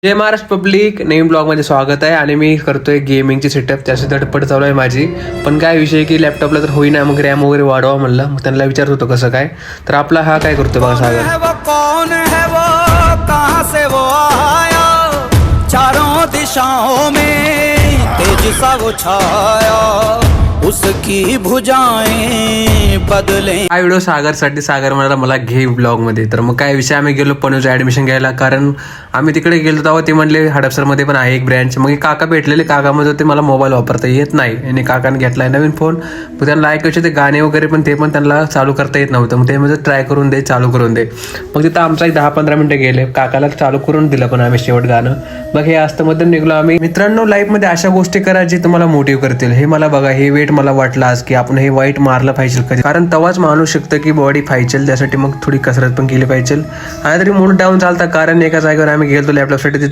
जय Maharashtra public, नवीन ब्लॉगमध्ये स्वागत आहे. आणि मी करतोय गेमिंगची सेटअप, त्याची धडपड चालू आहे माझी. पण काय विषय की लॅपटॉपला तर होईना, मग रॅम वगैरे वाढवा म्हणलं. मग त्यांना विचारत होतो कसं काय. तर आपला हा काय करतोय बघा, सागर. कौन है वो, कहां से वो आया, चारों दिशाओं में तेज सा वो छाया, उसकी भुजाएं बदले. हा व्हिडिओ सागरसाठी. सागर म्हणाला मला घे ब्लॉग मध्ये. तर मग काय विषय, आम्ही गेलो पनूचं ऍडमिशन घ्यायला. कारण आम्ही तिकडे गेलो तेव्हा ते म्हणले हडपसरमध्ये पण आहे एक ब्रँच. मग काका भेटलेले. काका म्हणत होते मला मोबाईल वापरता येत नाही, आणि काकाने घेतलाय नवीन फोन. मग त्यांना ऐकायचे ते गाणे वगैरे, पण ते पण त्यांना चालू करता येत नव्हतं. मग ते म्हणजे ट्राय करून दे, चालू करून दे. मग तिथं आमचा 10-15 मिनिटं गेले. काकाला चालू करून दिलं पण आम्ही शेवट गाणं. मग हे असतं मध्ये निघलो आम्ही. मित्रांनो, लाईफमध्ये अशा गोष्टी करा जे तुम्हाला मोटिव्ह करतील. हे मला बघा, हे वेट मला वाटलं आज की आपण हे वाईट मारलं पाहिजे कधी, कारण तेव्हाच माणूस शकतं की बॉडी पाहिजे. त्यासाठी मग थोडी कसरत पण केली पाहिजे. आणि तरी मूड डाऊन चालता, कारण एका जागेवर आम्ही गेलो लॅपटॉपसाठी. तिथं